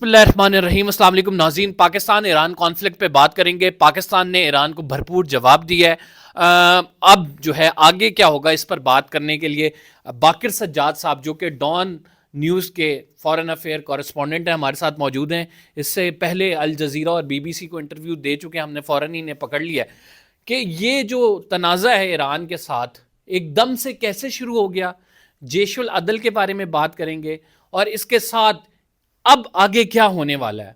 بسم اللہ الرحمن الرحیم. السلام علیکم ناظرین. پاکستان ایران کانفلکٹ پہ بات کریں گے. پاکستان نے ایران کو بھرپور جواب دیا ہے. اب جو ہے آگے کیا ہوگا اس پر بات کرنے کے لیے باقر سجاد صاحب جو کہ ڈان نیوز کے فارن افیئر کورسپونڈنٹ ہیں ہمارے ساتھ موجود ہیں. اس سے پہلے الجزیرہ اور بی بی سی کو انٹرویو دے چکے ہیں. ہم نے فوراً ہی انہیں پکڑ لیا کہ یہ جو تنازع ہے ایران کے ساتھ ایک دم سے کیسے شروع ہو گیا. جیش العدل کے بارے میں بات کریں گے اور اس کے ساتھ اب آگے کیا ہونے والا ہے.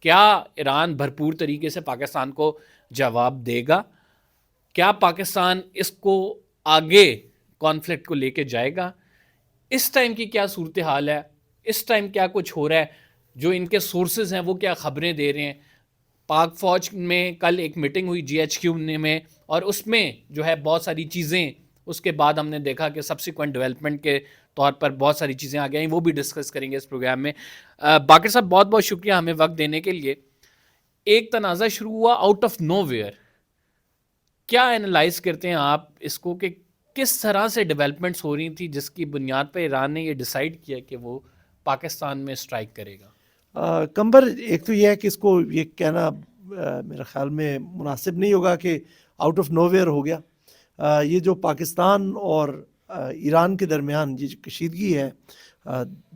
کیا ایران بھرپور طریقے سے پاکستان کو جواب دے گا؟ کیا پاکستان اس کو آگے کانفلکٹ کو لے کے جائے گا؟ اس ٹائم کی کیا صورتحال ہے؟ اس ٹائم کیا کچھ ہو رہا ہے؟ جو ان کے سورسز ہیں وہ کیا خبریں دے رہے ہیں؟ پاک فوج میں کل ایک میٹنگ ہوئی جی ایچ کیو میں اور اس میں جو ہے بہت ساری چیزیں اس کے بعد ہم نے دیکھا کہ سبسیکوینٹ ڈیولپمنٹ کے طور پر بہت ساری چیزیں آ گئی. وہ بھی ڈسکس کریں گے اس پروگرام میں. باقر صاحب بہت بہت شکریہ ہمیں وقت دینے کے لیے. ایک تنازع شروع ہوا آؤٹ آف نو ویئر. کیا اینالائز کرتے ہیں آپ اس کو کہ کس طرح سے ڈیولپمنٹس ہو رہی تھی جس کی بنیاد پہ ایران نے یہ ڈیسائیڈ کیا کہ وہ پاکستان میں اسٹرائک کرے گا؟ کمبر ایک تو یہ ہے کہ اس کو یہ کہنا میرے خیال میں مناسب نہیں ہوگا کہ آؤٹ آف نو ویئر ہو گیا. یہ جو پاکستان اور ایران کے درمیان یہ جو کشیدگی ہے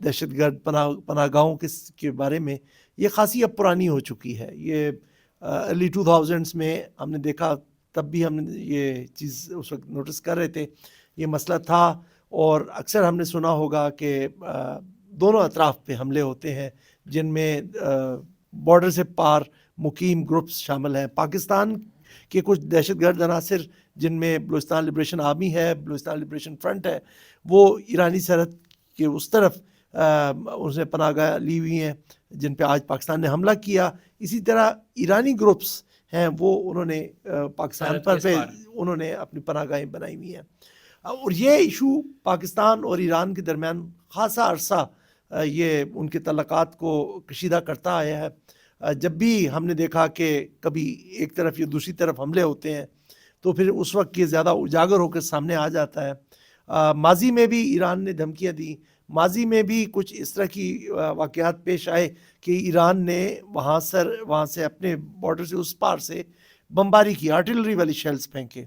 دہشت گرد پناہ گاہوں کے بارے میں، یہ خاصی اب پرانی ہو چکی ہے. یہ ارلی 2000s میں ہم نے دیکھا، تب بھی ہم نے یہ چیز اس وقت نوٹس کر رہے تھے، یہ مسئلہ تھا. اور اکثر ہم نے سنا ہوگا کہ دونوں اطراف پہ حملے ہوتے ہیں جن میں بارڈر سے پار مقیم گروپس شامل ہیں. پاکستان کے کچھ دہشت گرد عناصر جن میں بلوچستان لبریشن آرمی ہے، بلوچستان لبریشن فرنٹ ہے، وہ ایرانی سرحد کے اس طرف ان سے پناہ گاہ لی ہوئی ہیں جن پہ آج پاکستان نے حملہ کیا. اسی طرح ایرانی گروپس ہیں وہ انہوں نے پاکستان پر پہ انہوں نے اپنی پناہ گاہیں بنائی ہوئی ہیں. اور یہ ایشو پاکستان اور ایران کے درمیان خاصا عرصہ یہ ان کے تعلقات کو کشیدہ کرتا آیا ہے. جب بھی ہم نے دیکھا کہ کبھی ایک طرف یا دوسری طرف حملے ہوتے ہیں تو پھر اس وقت یہ زیادہ اجاگر ہو کر سامنے آ جاتا ہے. ماضی میں بھی ایران نے دھمکیاں دیں، ماضی میں بھی کچھ اس طرح کی واقعات پیش آئے کہ ایران نے وہاں سے اپنے بارڈر سے اس پار سے بمباری کی، آرٹلری والی شیلز پھینکے.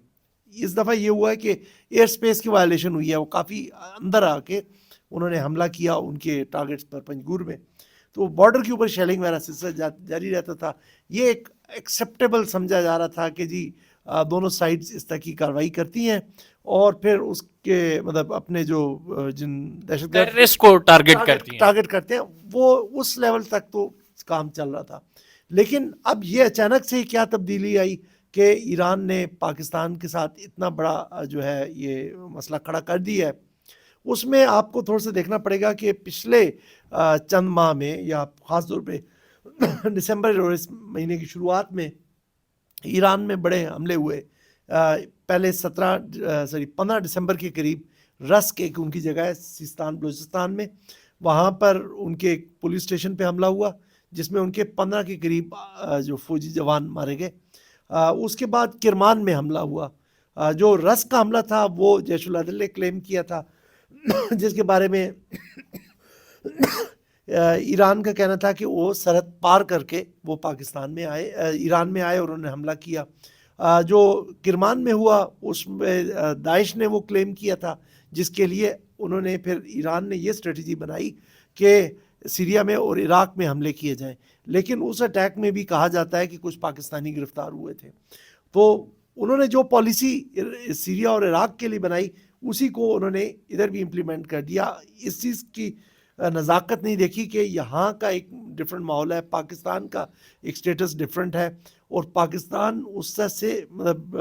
اس دفعہ یہ ہوا ہے کہ ایئر سپیس کی وائلیشن ہوئی ہے، وہ کافی اندر آ کے انہوں نے حملہ کیا ان کے ٹارگٹس پر پنجگور میں. تو بارڈر کے اوپر شیلنگ وغیرہ سلسلہ جاری رہتا تھا. یہ ایک ایکسیپٹیبل سمجھا جا رہا تھا کہ جی دونوں سائڈز اس طرح کی کارروائی کرتی ہیں اور پھر اس کے مطلب اپنے جو جن دہشت گرد کو ٹارگٹ کرتے ہیں وہ اس لیول تک تو کام چل رہا تھا. لیکن اب یہ اچانک سے کیا تبدیلی آئی کہ ایران نے پاکستان کے ساتھ اتنا بڑا جو ہے یہ مسئلہ کھڑا کر دیا ہے. اس میں آپ کو تھوڑا سا دیکھنا پڑے گا کہ پچھلے چند ماہ میں یا خاص طور پہ دسمبر اور اس مہینے کی شروعات میں ایران میں بڑے حملے ہوئے. پہلے 15 دسمبر کے قریب رسک ایک ان کی جگہ ہے سیستان بلوچستان میں، وہاں پر ان کے پولیس اسٹیشن پہ حملہ ہوا جس میں ان کے 15 کے قریب جو فوجی جوان مارے گئے. اس کے بعد کرمان میں حملہ ہوا. جو رسک کا حملہ تھا وہ جیش العدل نے کلیم کیا تھا، جس کے بارے میں ایران کا کہنا تھا کہ وہ سرحد پار کر کے وہ پاکستان میں آئے، ایران میں آئے اور انہوں نے حملہ کیا. جو کرمان میں ہوا اس میں داعش نے وہ کلیم کیا تھا، جس کے لیے انہوں نے پھر ایران نے یہ اسٹریٹجی بنائی کہ سیریا میں اور عراق میں حملے کیے جائیں. لیکن اس اٹیک میں بھی کہا جاتا ہے کہ کچھ پاکستانی گرفتار ہوئے تھے. تو انہوں نے جو پالیسی سیریا اور عراق کے لیے بنائی اسی کو انہوں نے ادھر بھی امپلیمنٹ کر دیا. اس چیز کی نزاکت نہیں دیکھی کہ یہاں کا ایک ڈفرینٹ ماحول ہے، پاکستان کا ایک سٹیٹس ڈفرینٹ ہے اور پاکستان اس سے مطلب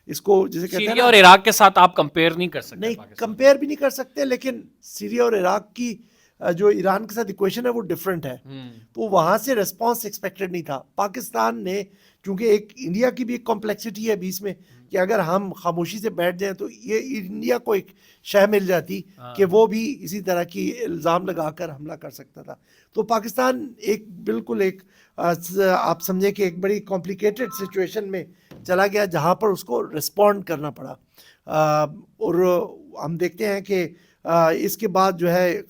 اس کو جیسے کہتے ہیں سیریا اور عراق کے ساتھ آپ کمپیئر نہیں کر سکتے. نہیں کمپیئر بھی نہیں کر سکتے، لیکن سیریا اور عراق کی جو ایران کے ساتھ ایکویشن ہے وہ ڈفرینٹ ہے. تو وہاں سے ریسپانس ایکسپیکٹڈ نہیں تھا. پاکستان نے چونکہ ایک انڈیا کی بھی ایک کمپلیکسٹی ہے بیچ میں کہ اگر ہم خاموشی سے بیٹھ جائیں تو یہ انڈیا کو ایک شے مل جاتی کہ وہ بھی اسی طرح کی الزام لگا کر حملہ کر سکتا تھا. تو پاکستان ایک بالکل ایک آپ سمجھیں کہ ایک بڑی کمپلیکیٹڈ سچویشن میں چلا گیا جہاں پر اس کو رسپونڈ کرنا پڑا. اور ہم دیکھتے ہیں کہ اس کے بعد جو ہے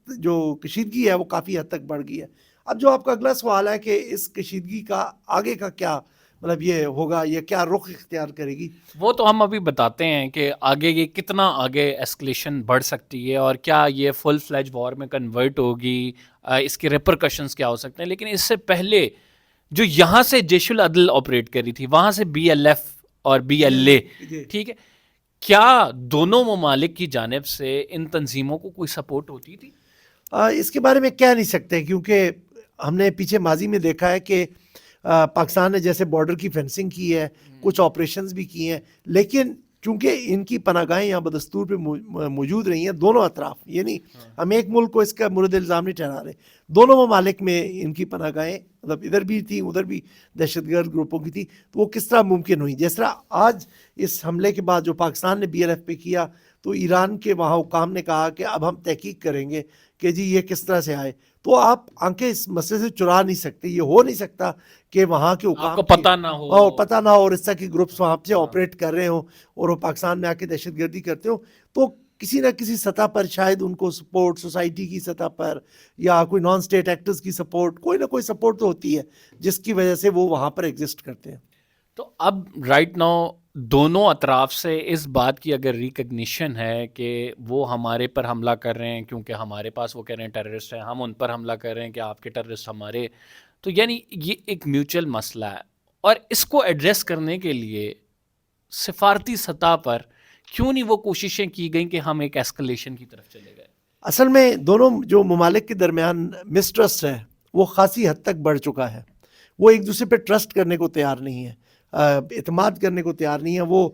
جو کشیدگی ہے وہ کافی حد تک بڑھ گئی ہے. اب جو آپ کا اگلا سوال ہے کہ اس کشیدگی کا آگے کا کیا مطلب یہ ہوگا، یہ کیا رخ اختیار کرے گی، وہ تو ہم ابھی بتاتے ہیں کہ آگے یہ کتنا آگے ایسکلیشن بڑھ سکتی ہے اور کیا یہ فل فلیج وار میں کنورٹ ہوگی، اس کے ریپرکشنز کیا ہو سکتے ہیں. لیکن اس سے پہلے جو یہاں سے جیش العدل آپریٹ کری تھی، وہاں سے بی ایل ایف اور بی ایل اے، ٹھیک ہے، کیا دونوں ممالک کی جانب سے ان تنظیموں کو کوئی سپورٹ ہوتی تھی؟ اس کے بارے میں کہہ نہیں سکتے، کیونکہ ہم نے پیچھے ماضی میں دیکھا ہے کہ پاکستان نے جیسے بارڈر کی فینسنگ کی ہے، کچھ آپریشنز بھی کیے ہیں، لیکن چونکہ ان کی پناہ گاہیں یہاں بدستور پہ موجود رہی ہیں دونوں اطراف، یعنی ہم ایک ملک کو اس کا مورد الزام نہیں ٹھہرا رہے، دونوں ممالک میں ان کی پناہ گاہیں مطلب ادھر بھی تھیں ادھر بھی دہشت گرد گروپوں کی تھی، تو وہ کس طرح ممکن ہوئی. جس طرح آج اس حملے کے بعد جو پاکستان نے بی ایل ایف پہ کیا، تو ایران کے وہاں حکام نے کہا کہ اب ہم تحقیق کریں گے کہ جی یہ کس طرح سے آئے. تو آپ آنکھیں اس مسئلے سے چرا نہیں سکتے، یہ ہو نہیں سکتا کہ وہاں کے حکام آپ کو پتہ نہ ہو، اور پتہ نہ ہو اور اس طرح کے گروپس وہاں سے آپریٹ کر رہے ہوں اور وہ پاکستان میں آ کے دہشت گردی کرتے ہوں. تو کسی نہ کسی سطح پر شاید ان کو سپورٹ سوسائٹی کی سطح پر یا کوئی نان اسٹیٹ ایکٹرز کی سپورٹ، کوئی نہ کوئی سپورٹ تو ہوتی ہے جس کی وجہ سے وہ وہاں پر ایگزسٹ کرتے ہیں. تو اب رائٹ ناؤ دونوں اطراف سے اس بات کی اگر ریکگنیشن ہے کہ وہ ہمارے پر حملہ کر رہے ہیں کیونکہ ہمارے پاس وہ کہہ رہے ہیں ٹیررسٹ ہیں، ہم ان پر حملہ کر رہے ہیں کہ آپ کے ٹیررسٹ ہمارے، تو یعنی یہ ایک میوچل مسئلہ ہے. اور اس کو ایڈریس کرنے کے لیے سفارتی سطح پر کیوں نہیں وہ کوششیں کی گئیں کہ ہم ایک ایسکلیشن کی طرف چلے گئے؟ اصل میں دونوں جو ممالک کے درمیان مسٹرسٹ ہے وہ خاصی حد تک بڑھ چکا ہے. وہ ایک دوسرے پہ ٹرسٹ کرنے کو تیار نہیں ہے، اعتماد کرنے کو تیار نہیں ہے. وہ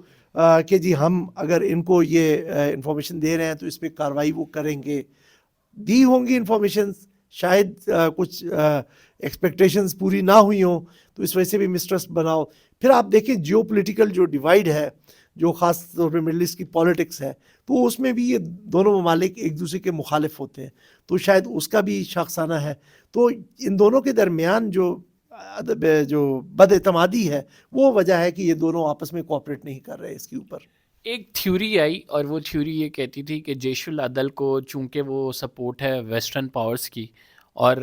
کہ جی ہم اگر ان کو یہ انفارمیشن دے رہے ہیں تو اس پہ کارروائی وہ کریں گے. دی ہوں گی انفارمیشن، شاید کچھ ایکسپیکٹیشنز پوری نہ ہوئی ہوں، تو اس وجہ سے بھی مسٹرسٹ بناؤ. پھر آپ دیکھیں جیو پولیٹیکل جو ڈیوائیڈ ہے، جو خاص طور پہ مڈل ایسٹ کی پالیٹکس ہے، تو اس میں بھی یہ دونوں ممالک ایک دوسرے کے مخالف ہوتے ہیں، تو شاید اس کا بھی شاخسانہ ہے. تو ان دونوں کے درمیان جو بد اعتمادی ہے وہ وجہ ہے کہ یہ دونوں آپس میں کوآپریٹ نہیں کر رہے اس کے اوپر. ایک تھیوری آئی اور وہ تھیوری یہ کہتی تھی کہ جیش العدل کو چونکہ وہ سپورٹ ہے ویسٹرن پاورز کی اور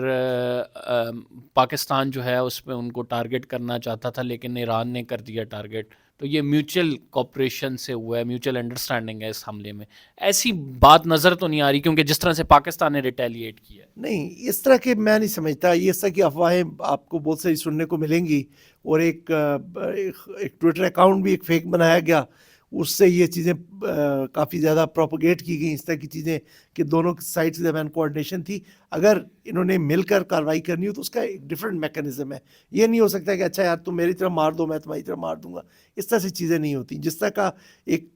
پاکستان جو ہے اس میں ان کو ٹارگٹ کرنا چاہتا تھا لیکن ایران نے کر دیا ٹارگٹ، تو یہ میوچل کوپریشن سے ہوا ہے، میوچل انڈرسٹینڈنگ ہے اس حملے میں. ایسی بات نظر تو نہیں آ رہی کیونکہ جس طرح سے پاکستان نے ریٹیلیٹ کیا ہے. نہیں، اس طرح کے میں نہیں سمجھتا. یہ اس طرح کی افواہیں آپ کو بہت ساری سننے کو ملیں گی، اور ایک ٹویٹر اکاؤنٹ بھی ایک فیک بنایا گیا، اس سے یہ چیزیں کافی زیادہ پروپیگیٹ کی گئی، اس طرح کی چیزیں کہ دونوں سائڈ کے درمیان کوآرڈینیشن تھی. اگر انہوں نے مل کر کارروائی کرنی ہو تو اس کا ایک ڈفرینٹ میکانزم ہے. یہ نہیں ہو سکتا کہ اچھا یار تم میری طرف مار دو میں تمہاری طرف مار دوں گا، اس طرح سے چیزیں نہیں ہوتی. جس طرح کا ایک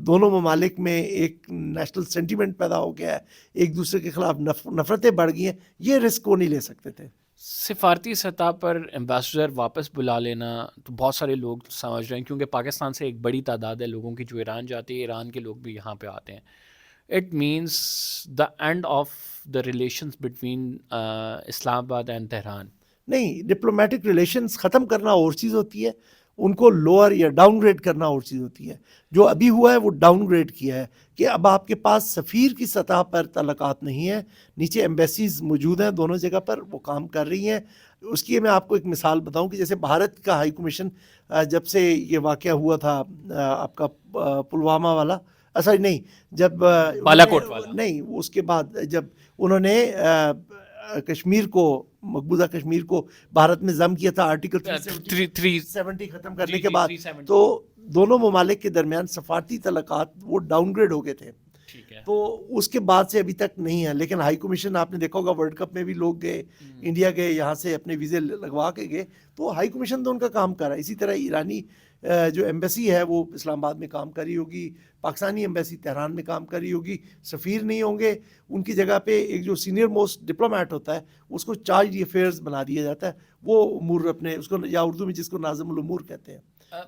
دونوں ممالک میں ایک نیشنل سینٹیمنٹ پیدا ہو گیا ہے، ایک دوسرے کے خلاف نفرتیں بڑھ گئی ہیں، یہ رسک وہ نہیں لے سکتے تھے. سفارتی سطح پر ایمبیسڈر واپس بلا لینا تو بہت سارے لوگ سمجھ رہے ہیں کیونکہ پاکستان سے ایک بڑی تعداد ہے لوگوں کی جو ایران جاتی ہے، ایران کے لوگ بھی یہاں پہ آتے ہیں. It means the and of the relations between Islam آباد اینڈ تہران. نہیں، ڈپلومیٹک ریلیشنز ختم کرنا اور چیز ہوتی ہے، ان کو لوور یا ڈاؤن گریڈ کرنا اور چیز ہوتی ہے. جو ابھی ہوا ہے وہ ڈاؤن گریڈ کیا ہے کہ اب آپ کے پاس سفیر کی سطح پر تعلقات نہیں ہیں، نیچے ایمبیسیز موجود ہیں دونوں جگہ پر، وہ کام کر رہی ہیں. اس کی میں آپ کو ایک مثال بتاؤں کہ جیسے بھارت کا ہائی کمیشن جب سے یہ واقعہ ہوا تھا آپ کا پلوامہ والا، سوری نہیں، جب بالاکوٹ والا، نہیں، اس کے بعد جب انہوں نے کشمیر کو، مقبوضہ کشمیر کو بھارت میں ضم کیا تھا آرٹیکل 370 ختم کرنے کے بعد، تو دونوں ممالک کے درمیان سفارتی تعلقات وہ ڈاؤن گریڈ ہو گئے تھے. تو اس کے بعد سے ابھی تک نہیں ہے. لیکن ہائی کمیشن آپ نے دیکھا ہوگا ورلڈ کپ میں بھی لوگ گئے، انڈیا گئے، یہاں سے اپنے ویزے لگوا کے گئے، تو ہائی کمیشن تو ان کا کام کر رہا ہے. اسی طرح ایرانی جو ایمبیسی ہے وہ اسلام آباد میں کام کر رہی ہوگی، پاکستانی ایمبیسی تہران میں کام کر رہی ہوگی. سفیر نہیں ہوں گے، ان کی جگہ پہ ایک جو سینئر موسٹ ڈپلومیٹ ہوتا ہے اس کو چارج افیئرز بنا دیا جاتا ہے، وہ امور اپنے اس کو، یا اردو میں جس کو ناظم الامور کہتے ہیں.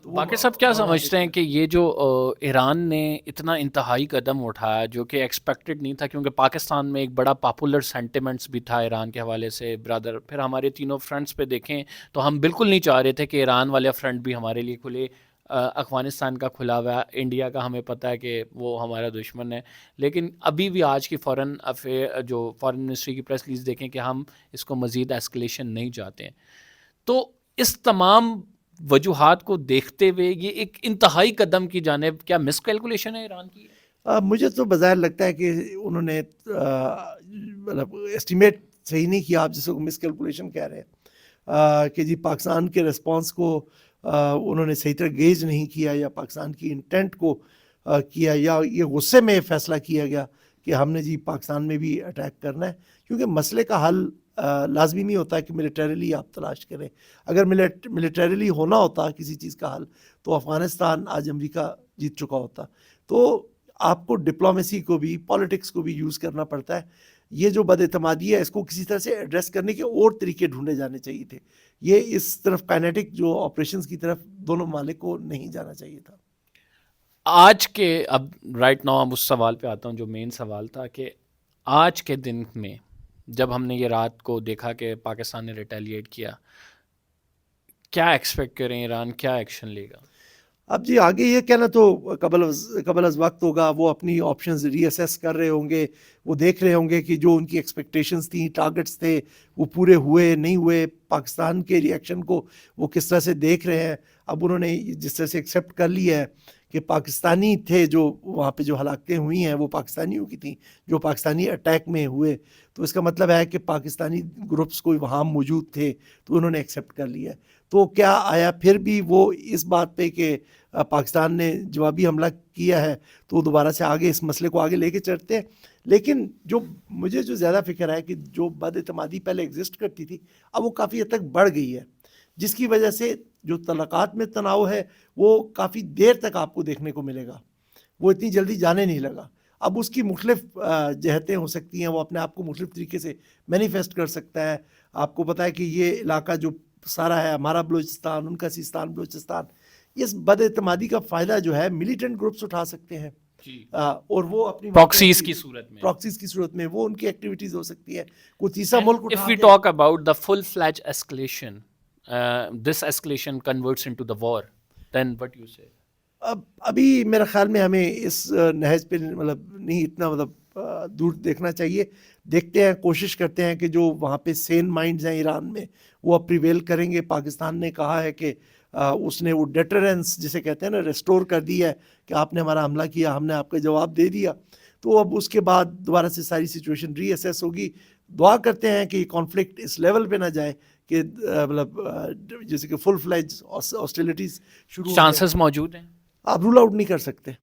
باقی صاحب کیا سمجھتے ہیں کہ یہ جو ایران نے اتنا انتہائی قدم اٹھایا جو کہ ایکسپیکٹڈ نہیں تھا، کیونکہ پاکستان میں ایک بڑا پاپولر سینٹیمنٹس بھی تھا ایران کے حوالے سے برادر، پھر ہمارے تینوں فرنٹس پہ دیکھیں تو ہم بالکل نہیں چاہ رہے تھے کہ ایران والا فرنٹ بھی ہمارے لیے کھلے. افغانستان کا کھلا ہوا ہے، انڈیا کا ہمیں پتہ ہے کہ وہ ہمارا دشمن ہے، لیکن ابھی بھی آج کی جو فارن منسٹری کی پریس ریلیز دیکھیں کہ ہم اس کو مزید ایسکلیشن نہیں چاہتے ہیں. تو اس تمام وجوہات کو دیکھتے ہوئے یہ ایک انتہائی قدم کی جانب کیا مس کیلکولیشن ہے ایران کی؟ مجھے تو بظاہر لگتا ہے کہ انہوں نے مطلب اسٹیمیٹ صحیح نہیں کیا، آپ جس کو مس کیلکولیشن کہہ رہے ہیں کہ جی پاکستان کے رسپانس کو انہوں نے صحیح طرح گیج نہیں کیا، یا پاکستان کی انٹینٹ کو کیا، یا یہ غصے میں فیصلہ کیا گیا کہ ہم نے جی پاکستان میں بھی اٹیک کرنا ہے. کیونکہ مسئلے کا حل لازمی نہیں ہوتا کہ ملیٹریلی آپ تلاش کریں. اگر ملیٹریلی ہونا ہوتا کسی چیز کا حل تو افغانستان آج امریکہ جیت چکا ہوتا. تو آپ کو ڈپلومیسی کو بھی، پالیٹکس کو بھی یوز کرنا پڑتا ہے. یہ جو بد اعتمادی ہے اس کو کسی طرح سے ایڈریس کرنے کے اور طریقے ڈھونڈے جانے چاہیے تھے. یہ اس طرف کائنیٹک جو آپریشنز کی طرف دونوں ممالک کو نہیں جانا چاہیے تھا. آج کے اب رائٹ ناؤ اب اس سوال پہ آتا ہوں جو مین سوال تھا کہ آج کے دن میں جب ہم نے یہ رات کو دیکھا کہ پاکستان نے ریٹیلیٹ کیا، کیا ایکسپیکٹ کریں ایران کیا ایکشن لے گا؟ اب جی آگے یہ کہنا تو قبل از وقت ہوگا. وہ اپنی آپشنز ری اسیس کر رہے ہوں گے، وہ دیکھ رہے ہوں گے کہ جو ان کی ایکسپیکٹیشنز تھیں، ٹارگٹس تھے، وہ پورے ہوئے نہیں ہوئے، پاکستان کے ری ایکشن کو وہ کس طرح سے دیکھ رہے ہیں. اب انہوں نے جس طرح سے ایکسیپٹ کر لیا ہے کہ پاکستانی تھے جو وہاں پہ جو ہلاکتیں ہوئی ہیں وہ پاکستانیوں کی تھیں جو پاکستانی اٹیک میں ہوئے، تو اس کا مطلب ہے کہ پاکستانی گروپس کوئی وہاں موجود تھے، تو انہوں نے ایکسیپٹ کر لیا ہے. تو کیا آیا پھر بھی وہ اس بات پہ کہ پاکستان نے جوابی حملہ کیا ہے تو دوبارہ سے آگے اس مسئلے کو آگے لے کے چلتے ہیں. لیکن مجھے جو زیادہ فکر ہے کہ جو بد اعتمادی پہلے ایگزسٹ کرتی تھی اب وہ کافی حد تک بڑھ گئی ہے، جس کی وجہ سے جو تعلقات میں تناؤ ہے وہ کافی دیر تک آپ کو دیکھنے کو ملے گا، وہ اتنی جلدی جانے نہیں لگا. اب اس کی مختلف جہتیں ہو سکتی ہیں، وہ اپنے آپ کو مختلف طریقے سے مینیفیسٹ کر سکتا ہے. آپ کو پتہ ہے کہ یہ علاقہ جو سارا ہے ہمارا بلوچستان، ان کا سیستان بلوچستان، اس بد اعتمادی کا فائدہ جو ہے ملیٹنٹ گروپس اٹھا سکتے ہیں، اور وہ اپنی پراکسیز کی صورت میں وہ ان کی ایکٹیویٹیز ہو سکتی ہے. کوئی تیسرا ملک if اٹھا we کے talk about the full-fledged escalation, this escalation converts into the war, then what you say? ابھی میرے خیال میں ہمیں اس نہج پہ مطلب نہیں اتنا دور دیکھنا چاہیے. دیکھتے ہیں، کوشش کرتے ہیں کہ جو وہاں پہ سین مائنڈز ہیں ایران میں وہ اب پریویل کریں گے. پاکستان نے کہا ہے کہ اس نے وہ ڈیٹرنس جسے کہتے ہیں نا ریسٹور کر دی ہے کہ آپ نے ہمارا حملہ کیا، ہم نے آپ کا جواب دے دیا. تو اب اس کے بعد دوبارہ سے ساری سچویشن ری اسیس ہوگی. دعا کرتے ہیں کہ یہ کانفلکٹ اس لیول پہ نہ جائے کہ مطلب جیسے کہ فل فلیج ہاسٹیلیٹیز شروع ہو جائیں. چانسز موجود ہیں؟ آپ رول آؤٹ نہیں کر سکتے.